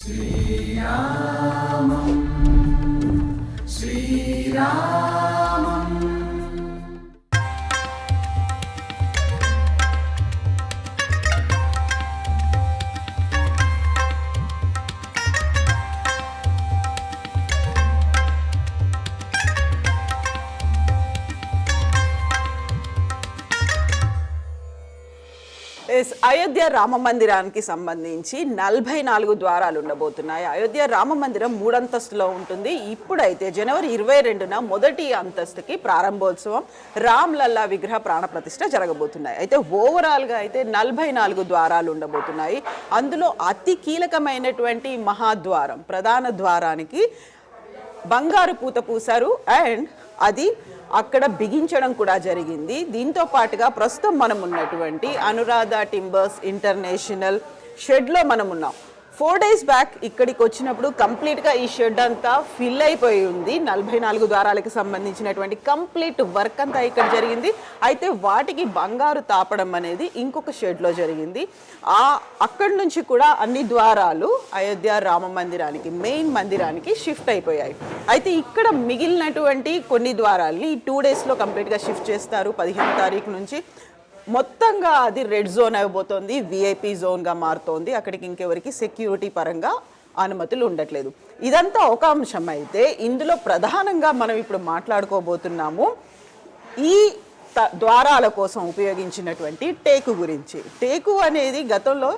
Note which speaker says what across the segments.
Speaker 1: శ్రీరామం శ్రీరామం
Speaker 2: అయోధ్య రామ మందిరానికి సంబంధించి 44 ద్వారాలు ఉండబోతున్నాయి. అయోధ్య రామ మందిరం 3 అంతస్తులో ఉంటుంది. ఇప్పుడైతే జనవరి 22న మొదటి అంతస్తుకి ప్రారంభోత్సవం, రామ్ లల్లా విగ్రహ ప్రాణ ప్రతిష్ఠ జరగబోతున్నాయి. అయితే ఓవరాల్గా అయితే 44 ద్వారాలు ఉండబోతున్నాయి. అందులో అతి కీలకమైనటువంటి మహాద్వారం, ప్రధాన ద్వారానికి బంగారు పూత పూశారు అండ్ అది అక్కడ బిగించడం కూడా జరిగింది. దీంతో పాటుగా ప్రస్తుతం మనం ఉన్నటువంటి అనురాధ టింబర్స్ ఇంటర్నేషనల్ షెడ్లో మనం ఉన్నాం. 4 days బ్యాక్ ఇక్కడికి వచ్చినప్పుడు కంప్లీట్గా ఈ షెడ్ అంతా ఫిల్ అయిపోయి ఉంది. 44 ద్వారాలకు సంబంధించినటువంటి కంప్లీట్ వర్క్ అంతా ఇక్కడ జరిగింది. అయితే వాటికి బంగారు తాపడం అనేది ఇంకొక షెడ్లో జరిగింది. అక్కడి నుంచి కూడా అన్ని ద్వారాలు అయోధ్య రామ మందిరానికి, మెయిన్ మందిరానికి షిఫ్ట్ అయిపోయాయి. అయితే ఇక్కడ మిగిలినటువంటి కొన్ని ద్వారాలని ఈ 2 daysలో కంప్లీట్గా షిఫ్ట్ చేస్తారు. 15వ తారీఖు నుంచి మొత్తంగా అది రెడ్ జోన్ అయిపోతుంది, విఐపి జోన్గా మారుతోంది. అక్కడికి ఇంకెవరికి సెక్యూరిటీ పరంగా అనుమతులు ఉండట్లేదు. ఇదంతా ఒక అంశం. అయితే ఇందులో ప్రధానంగా మనం ఇప్పుడు మాట్లాడుకోబోతున్నాము ఈ ద్వారాల కోసం ఉపయోగించినటువంటి టేకు గురించి. టేకు అనేది గతంలో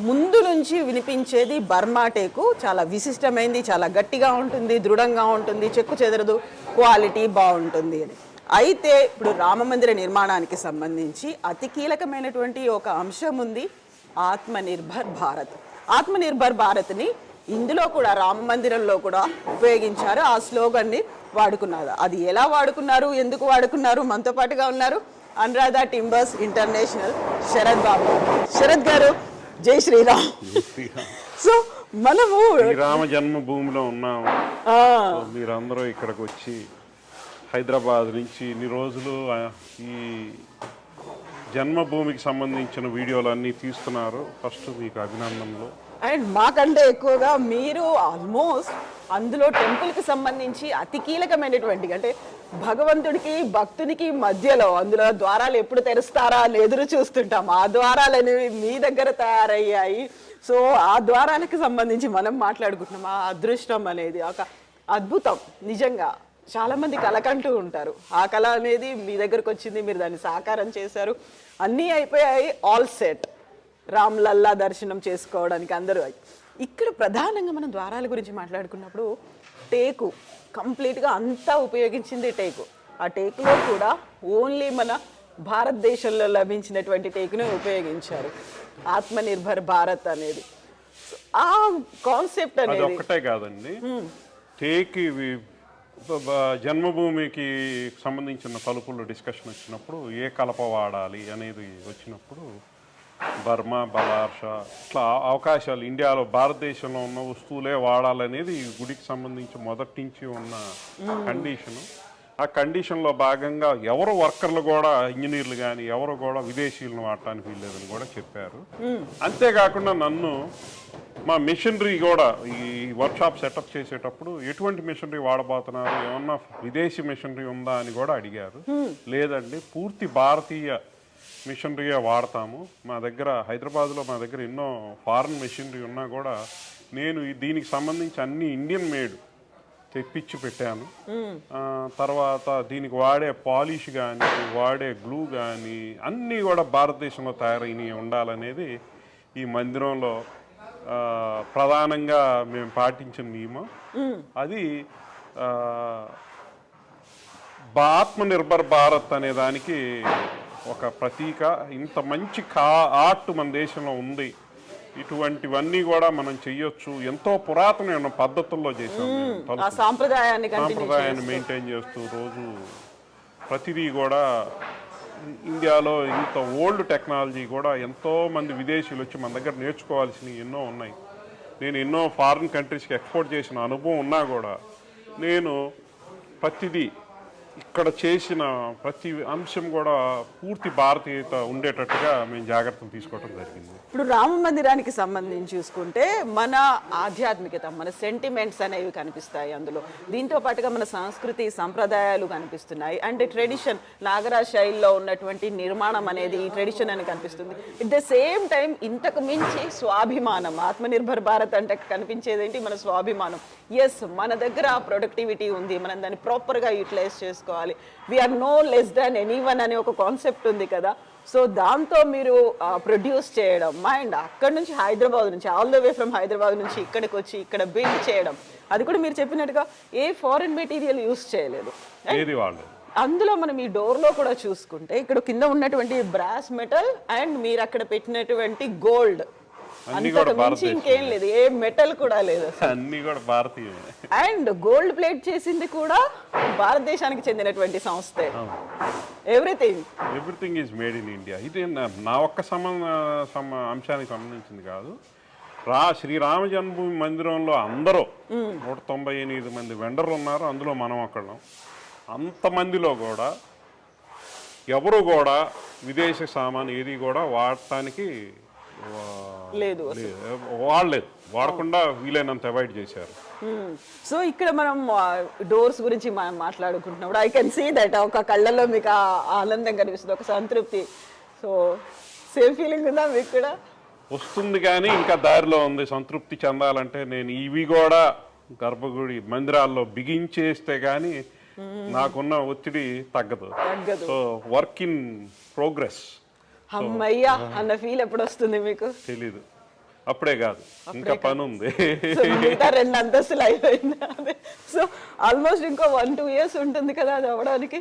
Speaker 2: ముందు నుంచి వినిపించేది బర్మా టేకు. చాలా విశిష్టమైంది, చాలా గట్టిగా ఉంటుంది, దృఢంగా ఉంటుంది, చెక్కు చెదరదు, క్వాలిటీ బాగుంటుంది అని. అయితే ఇప్పుడు రామమందిర నిర్మాణానికి సంబంధించి అతి కీలకమైనటువంటి ఒక అంశం ఉంది, ఆత్మనిర్భర్ భారత్. ఆత్మనిర్భర్ భారత్ని ఇందులో కూడా రామ మందిరంలో కూడా ఉపయోగించారు. ఆ స్లోగన్ని వాడుకున్నారు. అది ఎలా వాడుకున్నారు, ఎందుకు వాడుకున్నారు, మనతో పాటుగా ఉన్నారు అనురాధ టింబర్స్ ఇంటర్నేషనల్ శరత్ బాబు. శరత్ గారు, జై శ్రీరామ్. సో మనము
Speaker 3: రామ జన్మభూమిలో ఉన్నాము. మీరందరూ ఇక్కడికి వచ్చి హైదరాబాద్ నుంచి ఇన్ని రోజులు ఈ జన్మభూమికి సంబంధించిన వీడియోలన్నీ తీస్తున్నారు. ఫస్ట్ మీకు అభినందనలు.
Speaker 2: అండ్ మాకంటే ఎక్కువగా మీరు ఆల్మోస్ట్ అందులో టెంపుల్కి సంబంధించి అతి కీలకమైనటువంటి, అంటే భగవంతుడికి భక్తునికి మధ్యలో అందులో ద్వారాలు ఎప్పుడు తెరుస్తారా అని ఎదురు చూస్తుంటాం. ఆ ద్వారాలు అనేవి మీ దగ్గర తయారయ్యాయి. సో ఆ ద్వారాలకు సంబంధించి మనం మాట్లాడుకుంటున్నాం. ఆ అదృష్టం అనేది ఒక అద్భుతం. నిజంగా చాలామంది కలకంటూ ఉంటారు. ఆ కళ అనేది మీ దగ్గరకు వచ్చింది, మీరు దాన్ని సాకారం చేశారు. అన్నీ అయిపోయాయి, ఆల్ సెట్. రామ్ లల్లా దర్శనం చేసుకోవడానికి అందరూ. ఇక్కడ ప్రధానంగా మనం ద్వారాల గురించి మాట్లాడుకున్నప్పుడు టేకు కంప్లీట్గా అంతా ఉపయోగించింది టేకు. ఆ టేకులో కూడా ఓన్లీ మన భారతదేశంలో లభించినటువంటి టేకునే ఉపయోగించారు. ఆత్మనిర్భర్ భారత్ అనేది ఆ కాన్సెప్ట్ అనేది
Speaker 3: ఒకటే కాదండి. టేక్ జన్మభూమికి సంబంధించిన తలుపుల్లో డిస్కషన్ వచ్చినప్పుడు ఏ కలప వాడాలి అనేది వచ్చినప్పుడు బర్మా, బలార్ష ఇట్లా అవకాశాలు ఇండియాలో భారతదేశంలో ఉన్న వస్తువులే వాడాలనేది ఈ గుడికి సంబంధించి మొదటి నుంచి ఉన్న కండిషను. ఆ కండిషన్లో భాగంగా ఎవరు వర్కర్లు కూడా, ఇంజనీర్లు కానీ ఎవరు కూడా విదేశీయులను వాడటానికి వీల్లేదని కూడా చెప్పారు. అంతేకాకుండా నన్ను మా మిషనరీ కూడా ఈ వర్క్షాప్ సెటప్ చేసేటప్పుడు ఎటువంటి మిషనరీ వాడబోతున్నారు, ఏమన్నా విదేశీ మిషనరీ ఉందా అని కూడా అడిగారు. లేదండి, పూర్తి భారతీయ మిషనరీయే వాడతాము. మా దగ్గర హైదరాబాద్లో మా దగ్గర ఎన్నో ఫారెన్ మిషనరీ ఉన్నా కూడా నేను దీనికి సంబంధించి అన్ని ఇండియన్ మేడ్ తెప్పించి పెట్టాను. తర్వాత దీనికి వాడే పాలిష్ కానీ, వాడే గ్లూ కానీ అన్నీ కూడా భారతదేశంలో తయారైనవి ఉండాలనేది ఈ మందిరంలో ప్రధానంగా మేము పాటించిన నియమం. అది ఆత్మనిర్భర్ భారత్ అనే దానికి ఒక ప్రతీక. ఇంత మంచి ఆర్ట్ మన దేశంలో ఉంది, ఇటువంటివన్నీ కూడా మనం చెయ్యొచ్చు. ఎంతో పురాతనమైన పద్ధతుల్లో చేసాం. సాంప్రదాయాన్ని మెయింటైన్ చేస్తూ రోజు ప్రతిదీ కూడా ఇండియాలో ఇంత ఓల్డ్ టెక్నాలజీ కూడా ఎంతో మంది విదేశీయులు వచ్చి మన దగ్గర నేర్చుకోవాల్సినవి ఎన్నో ఉన్నాయి. నేను ఎన్నో ఫారిన్ కంట్రీస్కి ఎక్స్పోర్ట్ చేసిన అనుభవం ఉన్నా కూడా నేను ప్రతిదీ ఇక్కడ చేసిన ప్రతి అంశం కూడా పూర్తి భారతీయత ఉండేటట్టుగా మేము జాగ్రత్తలు తీసుకోవడం జరిగింది.
Speaker 2: ఇప్పుడు రామ మందిరానికి సంబంధించి చూసుకుంటే మన ఆధ్యాత్మికత, మన సెంటిమెంట్స్ అనేవి కనిపిస్తాయి అందులో. దీంతో పాటుగా మన సంస్కృతి సంప్రదాయాలు కనిపిస్తున్నాయి. అంటే ట్రెడిషన్, నాగరాజ్ శైలిలో ఉన్నటువంటి నిర్మాణం అనేది ఈ ట్రెడిషన్ అని కనిపిస్తుంది. ఎట్ ద సేమ్ టైం ఇంతకు మించి స్వాభిమానం, ఆత్మనిర్భర్ భారత్ అంటే కనిపించేది ఏంటి? మన స్వాభిమానం. ఎస్, మన దగ్గర ప్రొడక్టివిటీ ఉంది, మనం దాన్ని ప్రాపర్గా యూటిలైజ్ చేసుకోవాలి. We are no less than anyone అనే ఒక కాన్సెప్ట్ ఉంది కదా. సో దాంతో మీరు ప్రొడ్యూస్ చేయడం అండ్ అక్కడ నుంచి హైదరాబాద్ నుంచి all the way from Hyderabad నుంచి ఇక్కడికి వచ్చి ఇక్కడ బిల్డ్ చేయడం, అది కూడా మీరు చెప్పినట్టుగా ఏ ఫారిన్ మెటీరియల్ యూస్ చేయలేదు. అందులో మనం ఈ డోర్లో కూడా చూసుకుంటే ఇక్కడ కింద ఉన్నటువంటి బ్రాస్ మెటల్ అండ్ మీరు అక్కడ పెట్టినటువంటి గోల్డ్, అంతకు మించి ఇంకేం లేదు, ఏ మెటల్ కూడా లేదు,
Speaker 3: అన్ని కూడా భారతీయ.
Speaker 2: అండ్ గోల్డ్ ప్లేట్ చేసింది కూడా భారతదేశానికి చెందినటువంటి సంస్థే.
Speaker 3: Everything is made in India. ఇది నా ఒక్క అంశానికి సంబంధించింది కాదు. శ్రీరామ జన్మభూమి మందిరంలో అందరూ 198 మంది వెండర్లు ఉన్నారు, అందులో మనం ఒకళ్ళం. అంతమందిలో కూడా ఎవరు కూడా విదేశ సామాన్ ఏది కూడా వాడటానికి
Speaker 2: లేదు,
Speaker 3: వాడకుండా వీలైనంత అవాయిడ్ చేశారు.
Speaker 2: సో ఇక్కడ మనం డోర్స్ గురించి మనం మాట్లాడుకుంటున్నప్పుడు ఐ కెన్ సీ దట్ ఒక కళ్ళల్లో మీకు ఆనందం కనిపిస్తుంది, ఒక సంతృప్తి. సో సేమ్ ఫీలింగ్ ఉందా మీకు కూడా?
Speaker 3: వస్తుంది కానీ ఇంకా దారిలో ఉంది. సంతృప్తి చెందాలంటే నేను ఇవి కూడా గర్భగుడి మందిరాల్లో బిగించేస్తే కానీ నాకున్న ఒత్తిడి తగ్గదు. So work in progress.
Speaker 2: అమ్మయ్యా అన్న ఫీల్ ఎప్పుడు వస్తుంది మీకు?
Speaker 3: తెలీదు, అప్పుడే కాదు, ఇంకా పని ఉంది.
Speaker 2: 2 అంతస్తులు అయిపోయింది. సో ఆల్మోస్ట్ ఇంకో 1-2 years ఉంటుంది కదా అది అవ్వడానికి.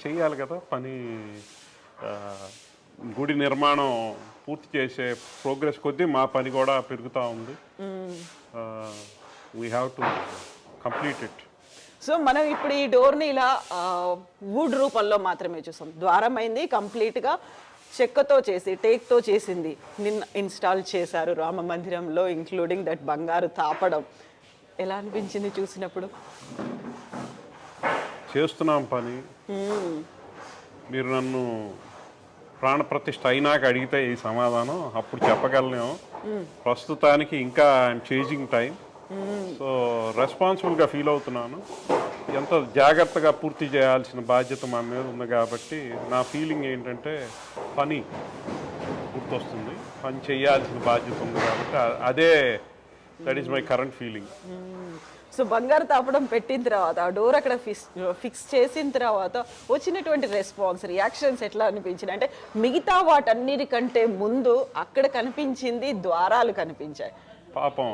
Speaker 3: చెయ్యాలి కదా పని. గుడి నిర్మాణం పూర్తి చేసే ప్రోగ్రెస్ కొద్దీ మా పని కూడా పెరుగుతూ ఉంది. We have to complete it.
Speaker 2: So మనం ఇప్పుడు ఈ డోర్ని ఇలా వుడ్ రూపంలో మాత్రమే చూసాం. ద్వారం అయింది, కంప్లీట్గా చెక్కతో చేసి టేక్తో చేసింది నిన్న ఇన్స్టాల్ చేశారు రామ మందిరంలో, ఇంక్లూడింగ్ దట్ బంగారు తాపడం. ఎలా అనిపించింది చూసినప్పుడు?
Speaker 3: చేస్తున్నాం పని. మీరు నన్ను ప్రాణప్రతిష్ఠ అయినాక అడిగితే ఈ సమాధానం అప్పుడు చెప్పగలను. ప్రస్తుతానికి ఇంకా ఐఎమ్ చేంజింగ్ టైం. సో రెస్పాన్సిబుల్గా ఫీల్ అవుతున్నాను. ఎంత జాగ్రత్తగా పూర్తి చేయాల్సిన బాధ్యత మా మీద ఉంది కాబట్టి నా ఫీలింగ్ ఏంటంటే పని గుర్తొస్తుంది, పని చేయాల్సిన బాధ్యత ఉంది కాబట్టి అదే that is my current feeling.
Speaker 2: So బంగారు తాపడం పెట్టిన తర్వాత ఆ డోర్ అక్కడ ఫిక్స్ చేసిన తర్వాత వచ్చినటువంటి రెస్పాన్స్, రియాక్షన్స్ ఎట్లా అనిపించింది? అంటే మిగతా వాటన్నిటికంటే ముందు అక్కడ కనిపించింది ద్వారాలు కనిపించాయి.
Speaker 3: పాపం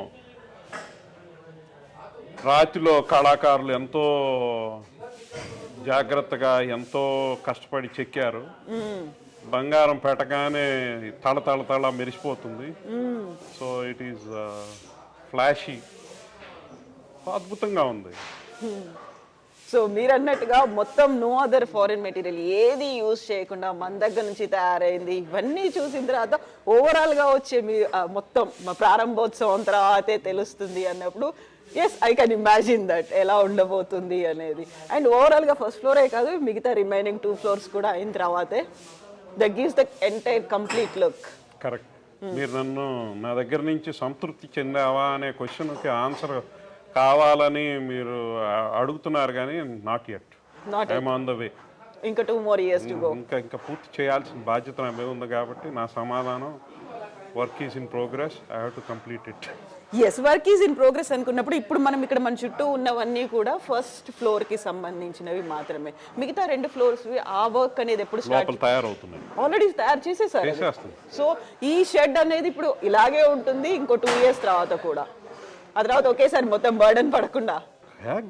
Speaker 3: రాతిలో కళాకారులు ఎంతో జాగ్రత్తగా ఎంతో కష్టపడి చెక్కారు. బంగారం పెట్టగానే తళ మెరిసిపోతుంది. సో ఇట్ ఈస్ ఫ్లాషీ, అద్భుతంగా ఉంది.
Speaker 2: సో మీరు అన్నట్టుగా మొత్తం నో అదర్ ఫారిన్ మెటీరియల్ ఏది యూజ్ చేయకుండా మన దగ్గర నుంచి తయారైంది. ఇవన్నీ చూసిన తర్వాత ఓవరాల్గా వచ్చే మీ మొత్తం ప్రారంభోత్సవం తర్వాతే తెలుస్తుంది అన్నప్పుడు yes I can imagine that ఎలా ఉండబోతుంది అనేది. అండ్ ఓవరాల్గా ఫస్ట్ ఫ్లోరే కాదు, మిగతా రిమైనింగ్ 2 floors కూడా అయిన తర్వాతే that gives the entire complete look.
Speaker 3: Correct. మీరు నన్ను నా దగ్గర నుంచి సంతృప్తి చెందావా అనే క్వశ్చన్కి ఆన్సర్ కావాలని మీరు అడుగుతున్నారు కానీ not yet. I'm on the way.
Speaker 2: ఇంకా 2 more years to go.
Speaker 3: ఇంకా పూర్తి చేయాల్సిన బాధ్యత నా మీద ఉంది కాబట్టి నా సమాధానం work is in progress. I have to complete it.
Speaker 2: Yes, work is in progress అనుకున్నప్పుడు ఇప్పుడు మనం ఇక్కడ మన చుట్టూ ఉన్నవన్నీ కూడా ఫస్ట్ ఫ్లోర్కి సంబంధించినవి మాత్రమే. మిగతా 2 floors ఆ వర్క్ అనేది ఎప్పుడు స్టార్ట్
Speaker 3: తయారవుతున్నాయి?
Speaker 2: ఆల్రెడీ తయారు చేసేసారు. సో ఈ షెడ్ అనేది ఇప్పుడు ఇలాగే ఉంటుంది ఇంకో 2 years తర్వాత కూడా. ఆ తర్వాత ఒకేసారి మొత్తం బర్డన్ పడకుండా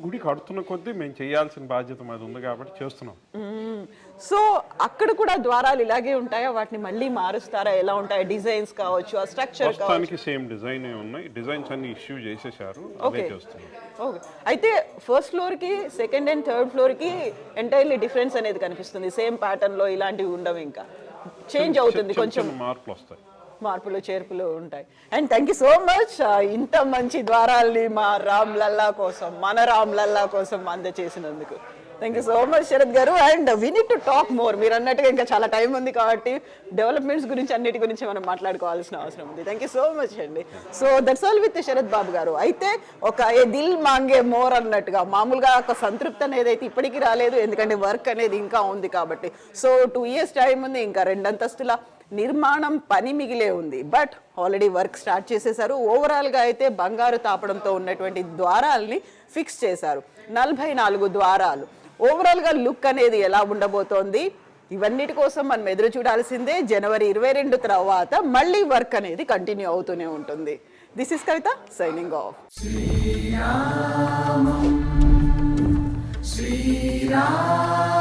Speaker 3: గుడి కడుతున్న కొద్దీ మేము చేయాల్సిన బాధ్యత మాది ఉంది కాబట్టి చేస్తున్నాం.
Speaker 2: సో అక్కడ కూడా ద్వారాలు ఇలాగే ఉంటాయా? వాటిని మళ్ళీ మారుస్తారా? ఎలా ఉంటాయి డిజైన్స్ కావచ్చు, ఆ స్ట్రక్చర్ కావచ్చు?
Speaker 3: ప్రస్తుతానికి సేమ్ డిజైన్ ఉన్నాయి. డిజైన్స్ అన్ని ఇష్యూ చేసేసారు, అవే చేస్తున్నాం.
Speaker 2: ఓకే. అయితే ఫస్ట్ ఫ్లోర్కి సెకండ్ అండ్ థర్డ్ ఫ్లోర్కి ఎంటైర్లీ డిఫరెన్స్ అనేది కనిపిస్తుంది. సేమ్ ప్యాటర్న్లో ఇలాంటివి ఉండవు, ఇంకా చేంజ్ అవుతుంది, కొంచెం
Speaker 3: మార్పులు వస్తాయి,
Speaker 2: మార్పులు చేర్పులు ఉంటాయి. And thank you so much ఇంత మంచి ద్వారాల్ని మా రామ్ లల్లా కోసం, మన రామ్ లల్లా కోసం అందజేసినందుకు. Thank you so much Sarath గారు. And we need to talk more. మీరు అన్నట్టుగా ఇంకా చాలా టైం ఉంది కాబట్టి డెవలప్మెంట్స్ గురించి అన్నిటి గురించి మనం మాట్లాడుకోవాల్సిన అవసరం ఉంది. థ్యాంక్ యూ సో మచ్ అండి. So that's all with Sarath Babu గారు. అయితే ఒక ఏ దిల్ మాంగే మోర్ అన్నట్టుగా మామూలుగా ఒక సంతృప్తి అనేది అయితే ఇప్పటికీ రాలేదు, ఎందుకంటే వర్క్ అనేది ఇంకా ఉంది కాబట్టి. సో 2 years టైం ఉంది, ఇంకా 2 అంతస్తుల నిర్మాణం పని మిగిలే ఉంది. బట్ ఆల్రెడీ వర్క్ స్టార్ట్ చేసేసారు. ఓవరాల్గా అయితే బంగారు తాపడంతో ఉన్నటువంటి ద్వారాల్ని ఫిక్స్ చేశారు. 44 ద్వారాలు. ఓవరాల్గా లుక్ అనేది ఎలా ఉండబోతోంది, ఇవన్నిటి కోసం మనం ఎదురు చూడాల్సిందే. జనవరి 22 తర్వాత మళ్ళీ వర్క్ అనేది కంటిన్యూ అవుతూనే ఉంటుంది. This is Kavitha signing off.
Speaker 1: Srirama